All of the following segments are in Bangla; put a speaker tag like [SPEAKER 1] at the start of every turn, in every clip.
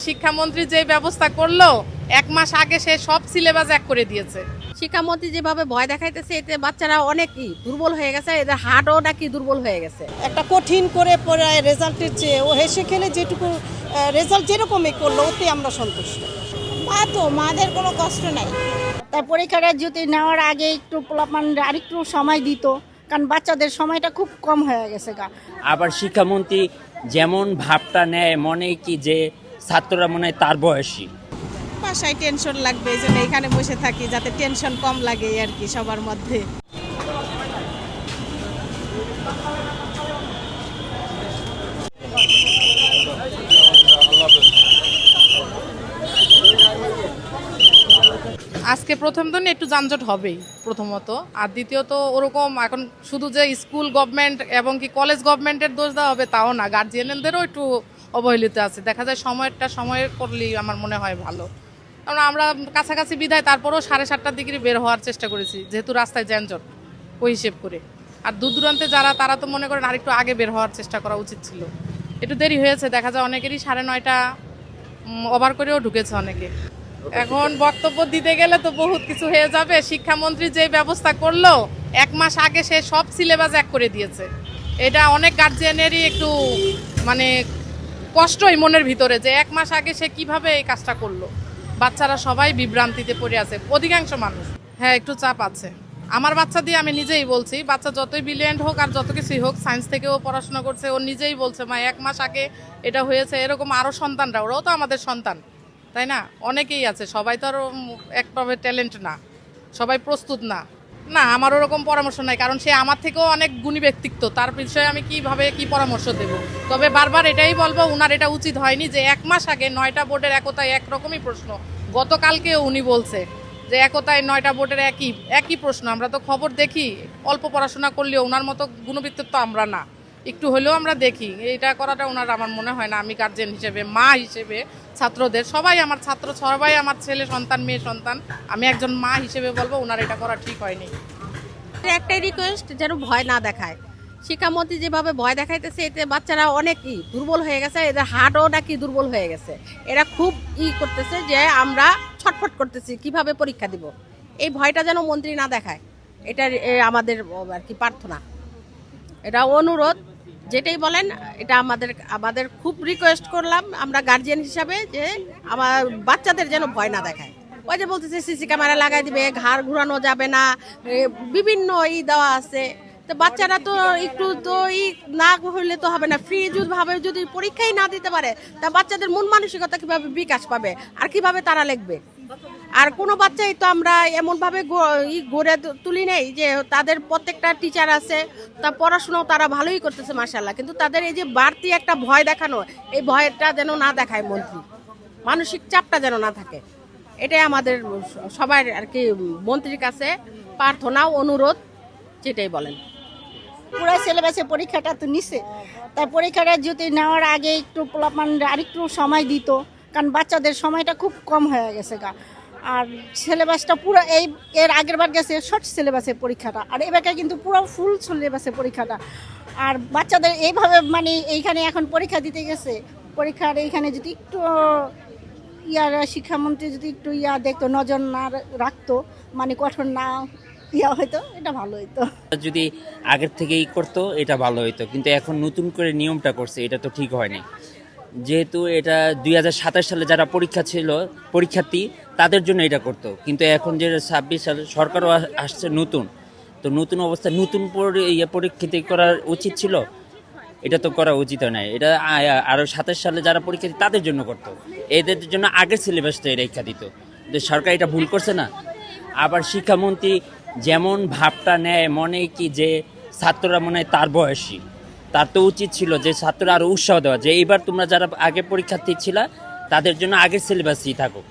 [SPEAKER 1] শিক্ষামন্ত্রী যে ব্যবস্থা করলো 1 মাস আগে সে সব সিলেবাস এক করে দিয়েছে।
[SPEAKER 2] শিক্ষামন্ত্রী যেভাবে ভয় দেখাইতেছে এতে বাচ্চারা অনেকই দুর্বল হয়ে গেছে, এদের হার্টও নাকি দুর্বল হয়ে গেছে।
[SPEAKER 3] একটা কঠিন করে পড়ায় রেজাল্টের চেয়ে ও হেসে খেলে যেটুকু রেজাল্ট যেরকমই করলো ওতে আমরা সন্তুষ্ট।
[SPEAKER 4] মাদের কোনো কষ্ট নাই।
[SPEAKER 5] তাই পরীক্ষাটা যদি নেওয়ার আগে একটু পোলাপান আরেকটু সময় দিত, কারণ বাচ্চাদের সময়টা খুব কম হয়ে গেছে গা।
[SPEAKER 6] আবার শিক্ষামন্ত্রী যেমন ভাবটা নেয় মনে কি যে ছাত্ররা মনে হয় তার বয়সী।
[SPEAKER 4] বাসায় টেনশন লাগবে, এই জন্য এখানে বসে থাকি যাতে টেনশন কম লাগে আর কি সবার মধ্যে।
[SPEAKER 1] আজকে প্রথম দিন একটু যানজট হবেই প্রথমত, আর দ্বিতীয়ত ওরকম এখন শুধু যে স্কুল গভর্নমেন্ট এবং কি কলেজ গভর্নমেন্টের দোষ দেওয়া হবে তাও না, গার্জিয়ানদেরও একটু অবহেলিত আছে। দেখা যায় সময় করলেই আমার মনে হয় ভালো, কারণ আমরা কাছাকাছি বিধায় তারপরেও 7:30টার দিকে বের হওয়ার চেষ্টা করেছি, যেহেতু রাস্তায় যানজট ওই হিসেব করে। আর দূর দূরান্তে যারা তারা তো মনে করেন আরেকটু আগে বের হওয়ার চেষ্টা করা উচিত ছিল, একটু দেরি হয়েছে। দেখা যায় অনেকেরই 9:30 ওভার করেও ঢুকেছে অনেকে। এখন বক্তব্য দিতে গেলে তো বহুত কিছু হয়ে যাবে। শিক্ষামন্ত্রী যে ব্যবস্থা করলো 1 মাস আগে সে সব সিলেবাস এক করে দিয়েছে, এটা অনেক গার্জিয়ানেরই একটু মানে কষ্টই মনের ভিতরে, যে 1 মাস আগে সে কিভাবে এই কাজটা করলো। বাচ্চারা সবাই বিভ্রান্তিতে পড়ে আছে, অধিকাংশ মানুষ। হ্যাঁ, একটু চাপ আছে। আমার বাচ্চা দিয়ে আমি নিজেই বলছি, বাচ্চা যতই ব্রিলিয়েন্ট হোক আর যত কিছুই হোক, সায়েন্স থেকেও পড়াশোনা করছে, ও নিজেই বলছে মা 1 মাস আগে এটা হয়েছে। এরকম আরও সন্তানরা, ওরাও তো আমাদের সন্তান, তাই না? অনেকেই আছে, সবাই তো আর একভাবে ট্যালেন্ট না, সবাই প্রস্তুত না। না, আমার ওরকম পরামর্শ নাই, কারণ সে আমার থেকেও অনেক গুণী ব্যক্তিত্ব, তার বিষয়ে আমি কিভাবে কি পরামর্শ দেব। তবে বারবার এটাই বলবো, উনার এটা উচিত হয়নি যে 1 মাস আগে 9টা বোর্ডের একতায় একরকমই প্রশ্ন। গতকালকে উনি বলছে যে একতায় 9টা বোর্ডের একই প্রশ্ন। আমরা তো খবর দেখি, অল্প পড়াশোনা করলেও ওনার মতো গুণব্যক্তিত্ব আমরা না, একটু হলেও আমরা দেখি। এইটা করাটা ওনার আমার মনে হয় না। আমি গার্জেন হিসেবে, মা হিসেবে, ছাত্রদের সবাই আমার ছাত্র, সবাই আমার ছেলে সন্তান, মেয়ে সন্তান, আমি একজন মা হিসেবে বলবো ওনার এটা করা ঠিক হয়নি।
[SPEAKER 2] একটাই রিকোয়েস্ট, যেন ভয় না দেখায়। শিক্ষামন্ত্রী যেভাবে ভয় দেখাইতেছে এতে বাচ্চারা অনেকই দুর্বল হয়ে গেছে, এদের হার্টও নাকি দুর্বল হয়ে গেছে। এরা খুব করতেছে যে আমরা ছটফট করতেছি কিভাবে পরীক্ষা দিব। এই ভয়টা যেন মন্ত্রী না দেখায়, এটা আমাদের আর কি প্রার্থনা, এটা অনুরোধ, যেটাই বলেন। এটা আমাদের খুব রিকোয়েস্ট করলাম আমরা গার্জিয়ান হিসাবে, যে আমার বাচ্চাদের যেন ভয় না দেখায়। ওই যে বলতেছে সিসি ক্যামেরা লাগাই দিবে, ঘাড় ঘুরানো যাবে না, বিভিন্ন দেওয়া আছে। তো বাচ্চারা তো একটু তো না হইলে তো হবে না। ফ্রি ভাবে যদি পরীক্ষাই না দিতে পারে, তা বাচ্চাদের মন মানসিকতা কিভাবে বিকাশ পাবে আর কিভাবে তারা লিখবে? আর কোনো বাচ্চাই তো আমরা এমনভাবে গড়ে তুলি নেই যে তাদের প্রত্যেকটা টিচার আছে, তা পড়াশোনাও তারা ভালোই করতেছে মাশাআল্লাহ, কিন্তু তাদের এই যে বাড়তি একটা ভয় দেখানো, এই ভয়টা যেন না দেখায় মন্ত্রী, মানসিক চাপটা যেন না থাকে। এটাই আমাদের সবার আর কি মন্ত্রীর কাছে প্রার্থনা, অনুরোধ, যেটাই বলেন।
[SPEAKER 5] পুরো সিলেবাসে পরীক্ষাটা তো নিছে, তাই পরীক্ষাটা যদি নেওয়ার আগে একটু পোলাপান আরেকটু সময় দিত, কারণ বাচ্চাদের সময়টা খুব কম হয়ে গেছে গা। আর সিলেবাসটা পুরো এর আগের বার গেছে শর্ট সিলেবাসে পরীক্ষাটা, আর এবার কিন্তু পুরো ফুল সিলেবাসে পরীক্ষাটা। আর বাচ্চাদের এইভাবে মানে এইখানে এখন পরীক্ষা দিতে গেছে, পরীক্ষার এইখানে যদি একটু শিক্ষামন্ত্রী যদি একটু দেখতো, নজর না রাখতো, মানে কঠোর না হয়তো এটা ভালো হইতো।
[SPEAKER 6] যদি আগের থেকেই করতো এটা ভালো হইতো, কিন্তু এখন নতুন করে নিয়মটা করছে, এটা তো ঠিক হয়নি। যেহেতু এটা 2027 সালে যারা পরীক্ষার্থী তাদের জন্য এটা করতো, কিন্তু এখন যে 26 সালে সরকারও আসছে নতুন, তো নতুন অবস্থা নতুন পরীক্ষার্থী করা উচিত ছিল, এটা তো করা উচিত নয়। এটা আরও 27 সালে যারা পরীক্ষার্থী তাদের জন্য করতো, এদের জন্য আগের সিলেবাসটা রেখা দিত। সরকার এটা ভুল করছে না। আবার শিক্ষামন্ত্রী যেমন ভাবটা নেয় মনে কি যে ছাত্ররা মনে হয় তার বয়সী, তার তো উচিত ছিল যে ছাত্ররা আরও উৎসাহ দেওয়া, যে এইবার তোমরা যারা আগে পরীক্ষার্থী ছিল তাদের জন্য আগের সিলেবাসই থাকো,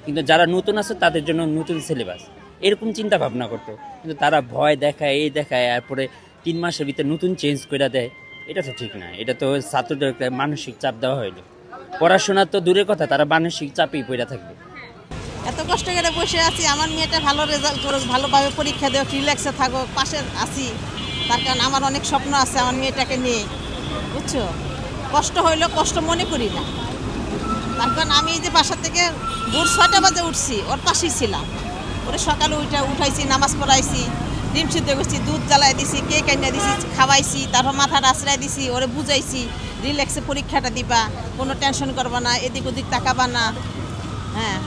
[SPEAKER 6] কিন্তু যারা নতুন আছে তাদের জন্য নতুন সিলেবাস, এরকম চিন্তা ভাবনা করতো। কিন্তু তারা ভয় দেখায়, দেখায়, এরপরে 3 মাসের ভিতরে নতুন চেঞ্জ করে দেয়, এটা তো ঠিক না। এটা তো ছাত্রদের মানসিক চাপ দেওয়া হইলো। পড়াশোনা তো দূরের কথা, তারা মানসিক চাপেই পড়ে থাকবে।
[SPEAKER 4] এত কষ্ট করে বসে আছি, আমার মেয়েটা ভালো রেজাল্ট করুক, ভালোভাবে পরীক্ষা দেও, রিল্যাক্সে থাকো, পাশে আছি, তার কারণ আমার অনেক স্বপ্ন আছে আমার মেয়েটাকে নিয়ে, বুঝছো? কষ্ট হইলেও কষ্ট মনে করি না। তারপর আমি এই যে বাসা থেকে ভোর 6টা বাজে উঠছি, ওর পাশেই ছিলাম। ওরে সকালে উঠাইছি, নামাজ পড়াইছি, ডিম সিদ্ধ করছি, দুধ জ্বালাই দিছি, কেক এনে দিছি, খাওয়াইছি, তারপর মাথাটা আশ্রয় দিছি, ওরে বুঝাইছি রিল্যাক্সে পরীক্ষাটা দিবা, কোনো টেনশন করবা না, এদিক ওদিক তাকাবা না। হ্যাঁ,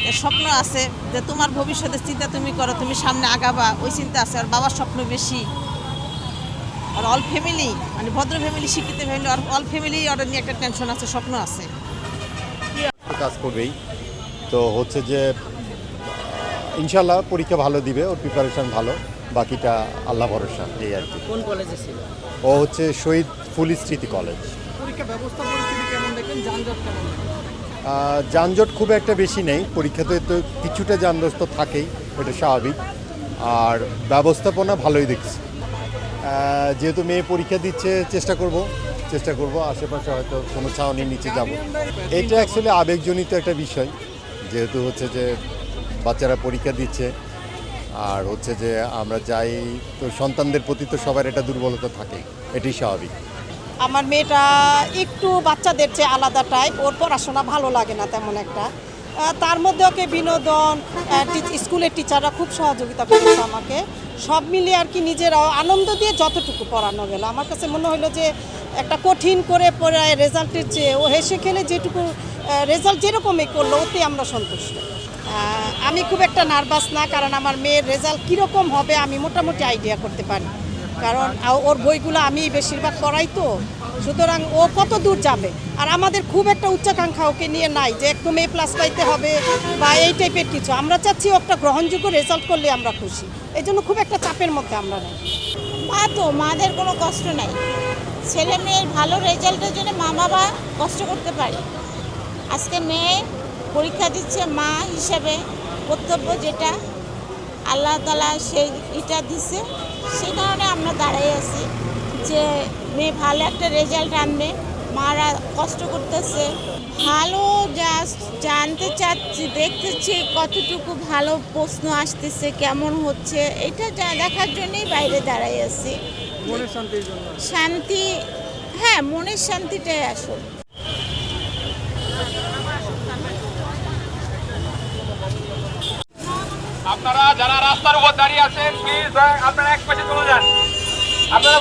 [SPEAKER 4] এর স্বপ্ন আছে যে তোমার ভবিষ্যতের চিন্তা তুমি করো, তুমি সামনে আগাবা, ওই চিন্তা আছে। আর বাবার স্বপ্ন বেশি। আর অল ফ্যামিলি, মানে ভদ্র ফ্যামিলি, শিক্ষিত ফ্যামিলি, আর অল ফ্যামিলি ওদের নিয়ে একটা টেনশন আছে, স্বপ্ন আছে।
[SPEAKER 7] কাজ করবেই তো হচ্ছে যে ইনশাল্লাহ পরীক্ষা ভালো দিবে, ওর প্রিপারেশন ভালো, বাকিটা আল্লাহ ভরসা, এই আর কি।
[SPEAKER 8] কোন কলেজে ছিল?
[SPEAKER 7] ও হচ্ছে শহীদ ফুলি স্মৃতি কলেজ।
[SPEAKER 8] পরীক্ষা ব্যবস্থা পরিস্থিতি কেমন দেখেন? যানজট কেমন দেখেন?
[SPEAKER 7] যানজট খুব একটা বেশি নেই, পরীক্ষাতে তো কিছুটা যানজট তো থাকেই, এটা স্বাভাবিক। আর ব্যবস্থাপনা ভালোই দেখছি। যেহেতু মেয়ে পরীক্ষা দিচ্ছে, চেষ্টা করব আশেপাশে হয়তো কোনো ছাউনির নিচে যাব। এটা অ্যাকচুয়ালি আবেগজনিত একটা বিষয়, যেহেতু হচ্ছে যে বাচ্চারা পরীক্ষা দিচ্ছে, আর হচ্ছে যে আমরা যাই তো সন্তানদের প্রতি তো সবার এটা দুর্বলতা থাকেই, এটাই স্বাভাবিক।
[SPEAKER 3] আমার মেয়েটা একটু বাচ্চাদের চেয়ে আলাদা টাইপ, ওর পড়াশোনা ভালো লাগে না তেমন একটা। তার মধ্যে ওকে বিনোদন, স্কুলের টিচাররা খুব সহযোগিতা করেছে আমাকে, সব মিলিয়ে আর কি নিজেরাও আনন্দ দিয়ে যতটুকু পড়ানো গেল। আমার কাছে মনে হলো যে একটা কঠিন করে পড়ায় রেজাল্টের চেয়ে ও হেসে খেলে যেটুকু রেজাল্ট যেরকমই করলো, ওতে আমরা সন্তুষ্ট। আমি খুব একটা নার্ভাস না, কারণ আমার মেয়ের রেজাল্ট কীরকম হবে আমি মোটামুটি আইডিয়া করতে পারি, কারণ ওর বইগুলো আমি বেশিরভাগ পড়াই তো, সুতরাং ও কত দূর যাবে। আর আমাদের খুব একটা উচ্চাকাঙ্ক্ষা ওকে নিয়ে নাই যে একদম A+ পাইতে হবে বা এই টাইপের কিছু। আমরা চাচ্ছি ও একটা গ্রহণযোগ্য রেজাল্ট করলে আমরা খুশি, এই জন্য খুব একটা চাপের মধ্যে আমরা নেই।
[SPEAKER 5] মাদের কোনো কষ্ট নাই, ছেলে মেয়ের ভালো রেজাল্টের জন্য মা বাবা কষ্ট করতে পারে। আজকে মেয়ে পরীক্ষা দিচ্ছে, মা হিসেবে কর্তব্য যেটা আল্লাহ তাআলা সেই এটা দিছে, সেই কারণে আমরা দাঁড়াই আছি যে মেয়ে ভালো একটা রেজাল্ট আনবে। মারা কষ্ট করতেছে, ভালো জাস্ট জানতে চাচ্ছি, দেখতেছি কতটুকু ভালো প্রশ্ন আসতেছে, কেমন হচ্ছে, এটা দেখার জন্যই বাইরে দাঁড়াই আছি।
[SPEAKER 8] মনের শান্তির জন্য।
[SPEAKER 5] শান্তি, হ্যাঁ, মনের শান্তিটাই আসল।
[SPEAKER 9] আপনারা যারা রাস্তার উপর দাঁড়িয়ে আছেন, প্লিজ আপনারা এক পাশে চলে যান। আপনারা